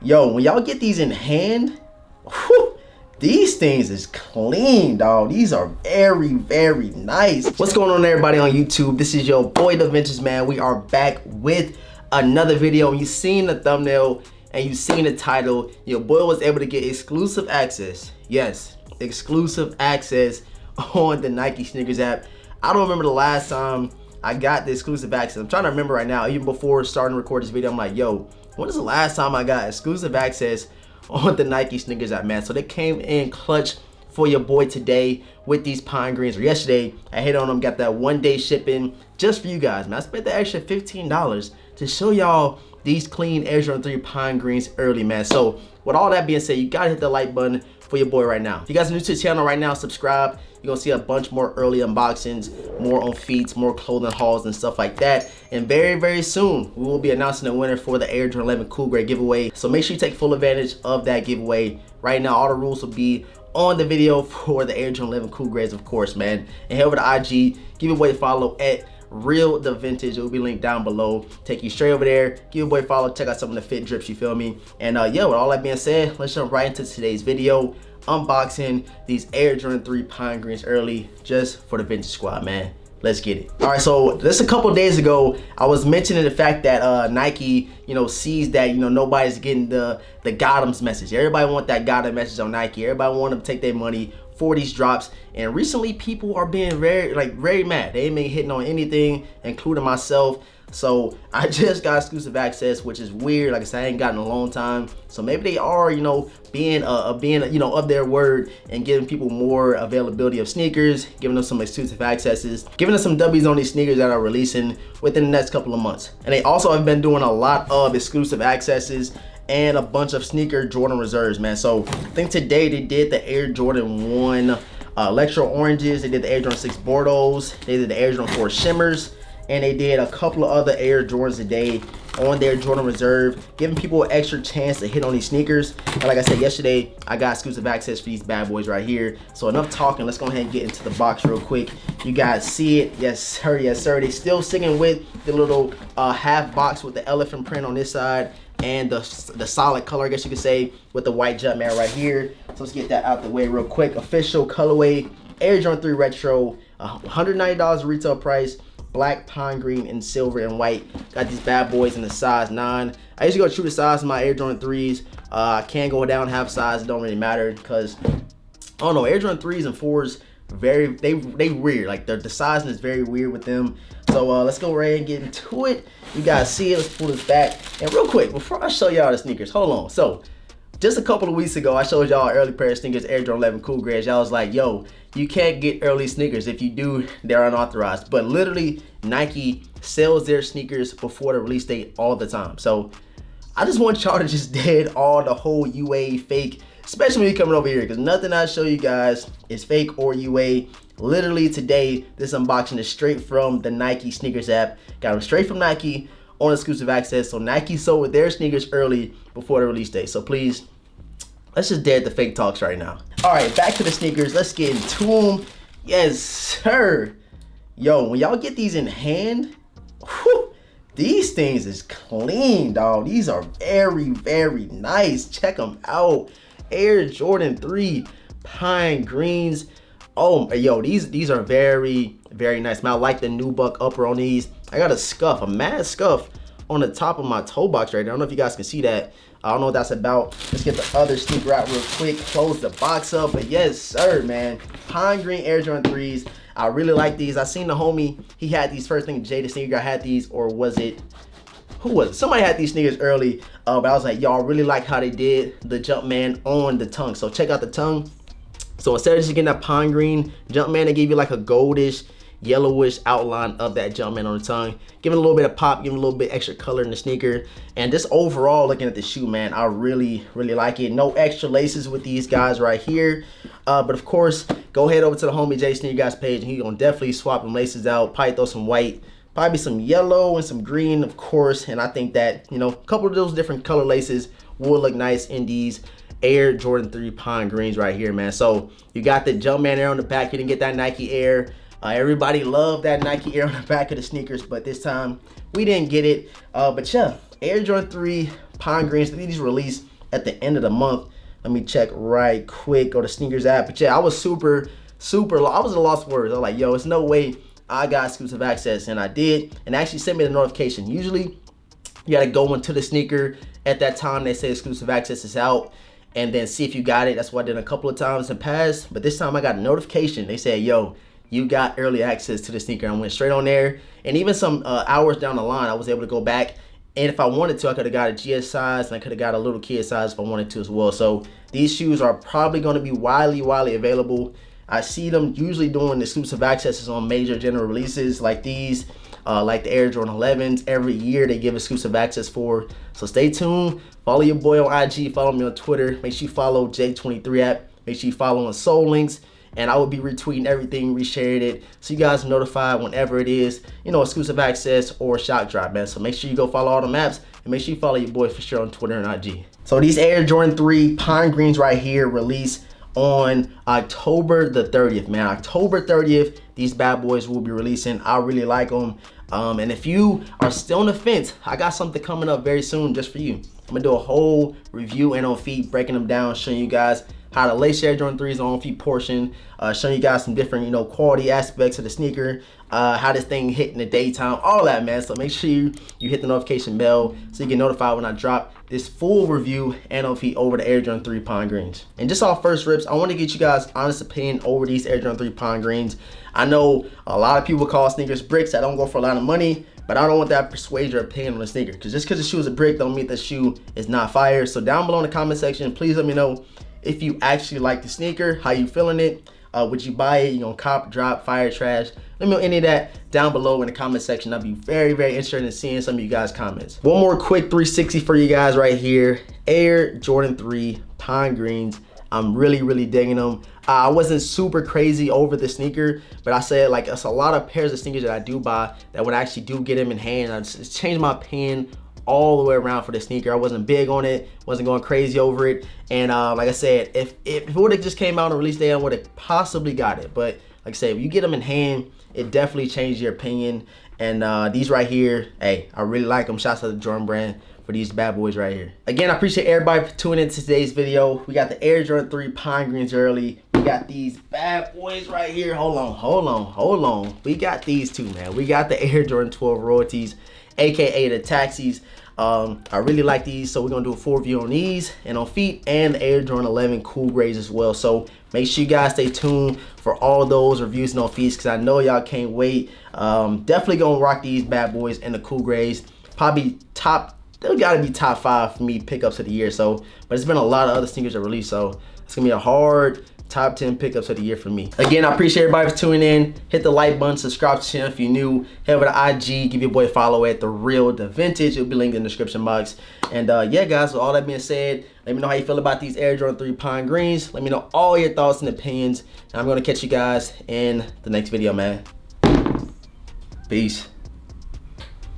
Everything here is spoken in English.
Yo, when y'all get these in hand, whew, these things is clean, dog. These are very, very nice. What's going on, everybody on YouTube? This is your boy, The Vintage Man. We are back with another video. You've seen the thumbnail and you've seen the title. Your boy was able to get exclusive access. Yes, exclusive access on the Nike SNKRS app. I don't remember the last time I got the exclusive access. I'm trying to remember right now. Even before starting to record this video, I'm like, yo, when is the last time I got exclusive access on the Nike SNKRS app, man? So they came in clutch for your boy today with these pine greens, or yesterday. I hit on them, got that 1-day shipping just for you guys, man. I spent the extra $15 to show y'all these clean Air Jordan 3 pine greens early, man. So with all that being said, you gotta hit the like button for your boy right now. If you guys are new to the channel right now, subscribe. You're gonna see a bunch more early unboxings, more on feet, more clothing hauls and stuff like that. And very, very soon, we will be announcing a winner for the Air Jordan 11 Cool Grade giveaway. So make sure you take full advantage of that giveaway. Right now, all the rules will be on the video for the Air Jordan 11 Cool Grades, of course, man. And head over to IG, give away a follow at Real The Vintage. It will be linked down below. Take you straight over there, give away a follow, check out some of the fit drips, you feel me? And yeah, with all that being said, let's jump right into today's video, unboxing these Air Jordan 3 pine greens early just for the Vintage Squad, man. Let's get it. All right, so just a couple days ago, I was mentioning the fact that Nike, sees that, nobody's getting the Gotham's message. Everybody want that Gotham message on Nike. Everybody want them to take their money for these drops. And recently, people are being very mad. They ain't been hitting on anything, including myself. So I just got exclusive access, which is weird. Like I said, I ain't gotten in a long time. So maybe they are, being of their word and giving people more availability of sneakers, giving them some exclusive accesses, giving us some W's on these sneakers that are releasing within the next couple of months. And they also have been doing a lot of exclusive accesses and a bunch of sneaker Jordan reserves, man. So I think today they did the Air Jordan 1 Electro Oranges, they did the Air Jordan 6 Bordeaux, they did the Air Jordan 4 Shimmers, and they did a couple of other Air Jordans today on their Jordan Reserve, giving people an extra chance to hit on these sneakers. And like I said yesterday, I got exclusive access for these bad boys right here. So enough talking, let's go ahead and get into the box real quick. You guys see it, yes sir, yes sir. They still sticking with the little half box with the elephant print on this side and the solid color, I guess you could say, with the white Jumpman right here. So let's get that out the way real quick. Official colorway, Air Jordan 3 Retro, $190 retail price. Black, pine green, and silver and white. Got these bad boys in the size 9. I usually go true to size in my Air Jordan 3s. I can go down half size, it don't really matter, because I don't know, Air Jordan 3s and 4s they weird. Like the sizing is very weird with them. So let's go right and get into it. You guys see it, let's pull this back. And real quick, before I show y'all the sneakers, hold on. So just a couple of weeks ago, I showed y'all an early pair of sneakers, Air Jordan 11 Cool Grades. Y'all was like, yo, you can't get early sneakers. If you do, they're unauthorized. But literally, Nike sells their sneakers before the release date all the time. So I just want y'all to just dead all the whole UA fake, especially when you're coming over here, because nothing I show you guys is fake or UA. Literally today, this unboxing is straight from the Nike SNKRS app. Got them straight from Nike on exclusive access. So Nike sold their sneakers early before the release date. So please, let's just dead the fake talks right now. All right, back to the sneakers. Let's get into them. Yes, sir. Yo, when y'all get these in hand, whew, these things is clean, dog. These are very, very nice. Check them out. Air Jordan 3 pine greens. Oh, yo, these are very, very nice, man. I like the nubuck upper on these. I got a mad scuff on the top of my toe box right there. I don't know if you guys can see that. I don't know what that's about. Let's get the other sneaker out real quick. Close the box up. But yes, sir, man. Pine green Air Jordan 3s. I really like these. I seen the homie. He had these first thing. Jay the sneaker guy had these, or was it? Who was it? Somebody had these sneakers early. But I was like, y'all really like how they did the Jumpman on the tongue. So check out the tongue. So instead of just getting that pine green Jumpman, they gave you like a goldish, yellowish outline of that Jumpman on the tongue, giving a little bit of pop, giving a little bit extra color in the sneaker. And just overall, looking at the shoe, man, I really, really like it. No extra laces with these guys right here. But of course, go head over to the homie Jay Sneaker Guys page, and he's gonna definitely swap them laces out. Probably throw some white, probably some yellow and some green, of course. And I think that, a couple of those different color laces will look nice in these Air Jordan 3 pine greens right here, man. So you got the Jumpman Air on the back. You didn't get that Nike Air. Everybody loved that Nike Air on the back of the sneakers, but this time we didn't get it. But yeah, Air Jordan 3 pine greens. These released at the end of the month. Let me check right quick, go to sneakers app. But yeah, I was super, I was at a lost for words. I was like, yo, it's no way I got exclusive access, and I did, and actually sent me the notification. Usually you gotta go into the sneaker at that time they say exclusive access is out, and then see if you got it. That's what I did a couple of times in the past, but this time I got a notification. They said, yo, you got early access to the sneaker. I went straight on there, and even some hours down the line, I was able to go back, and if I wanted to, I could have got a GS size, and I could have got a little kid size if I wanted to as well. So these shoes are probably going to be widely available. I see them usually doing exclusive accesses on major general releases like these, like the Air Jordan 11s. Every year they give exclusive access for. So stay tuned. Follow your boy on IG. Follow me on Twitter. Make sure you follow J23 app. Make sure you follow on Soul Links. And I will be retweeting everything, resharing it, so you guys are notified whenever it is, you know, exclusive access or shock drop, man. So make sure you go follow all the maps, and make sure you follow your boy for sure on Twitter and IG. So these Air Jordan 3 Pine Greens right here release on October the 30th, man. October 30th, these bad boys will be releasing. I really like them. And if you are still on the fence, I got something coming up very soon just for you. I'm gonna do a whole review and on feet, breaking them down, showing you guys how to lace Air Jordan 3s on feet portion, showing you guys some different, you know, quality aspects of the sneaker, how this thing hit in the daytime, all that, man. So make sure you hit the notification bell so you get notified when I drop this full review and on feet over the Air Jordan 3 Pine Greens. And just off first rips, I want to get you guys honest opinion over these Air Jordan 3 Pine Greens. I know a lot of people call sneakers bricks. I don't go for a lot of money, but I don't want that persuade your opinion on the sneaker, because just because the shoe is a brick don't mean the shoe is not fire. So down below in the comment section, please let me know if you actually like the sneaker, how you feeling it, would you buy it, you know, cop, drop, fire, trash. Let me know any of that down below in the comment section. I'll be very interested in seeing some of you guys' comments. One more quick 360 for you guys right here. Air Jordan 3 Pine Greens. I'm really digging them. I wasn't super crazy over the sneaker, but I said, like, it's a lot of pairs of sneakers that I do buy that when I actually do get them in hand, I just changed my opinion all the way around for the sneaker. I wasn't big on it, wasn't going crazy over it, and like I said, if it would have just came out on release day, I would have possibly got it. But like I said, if you get them in hand, it definitely changed your opinion. And these right here, hey, I really like them. Shouts out to the Jordan brand for these bad boys right here. Again, I appreciate everybody for tuning into today's video. We got the Air Jordan 3 Pine Greens early. We got these bad boys right here. Hold on. We got these two, man. We got the Air Jordan 12 royalties, aka the taxis. I really like these, so we're gonna do a full review on these and on feet, and the Air Jordan 11 cool grays as well. So make sure you guys stay tuned for all those reviews and on feet, because I know y'all can't wait. Definitely gonna rock these bad boys and the cool grays. Probably they gotta be top 5 for me pickups of the year. So, but it's been a lot of other sneakers that released, so it's gonna be a hard top 10 pickups of the year for me. Again, I appreciate everybody for tuning in. Hit the like button, subscribe to the channel if you're new. Head over to IG, give your boy a follow at The Real Da Vintage. It'll be linked in the description box. And yeah, guys, with all that being said, let me know how you feel about these Air Jordan 3 Pine Greens. Let me know all your thoughts and opinions. And I'm gonna catch you guys in the next video, man. Peace.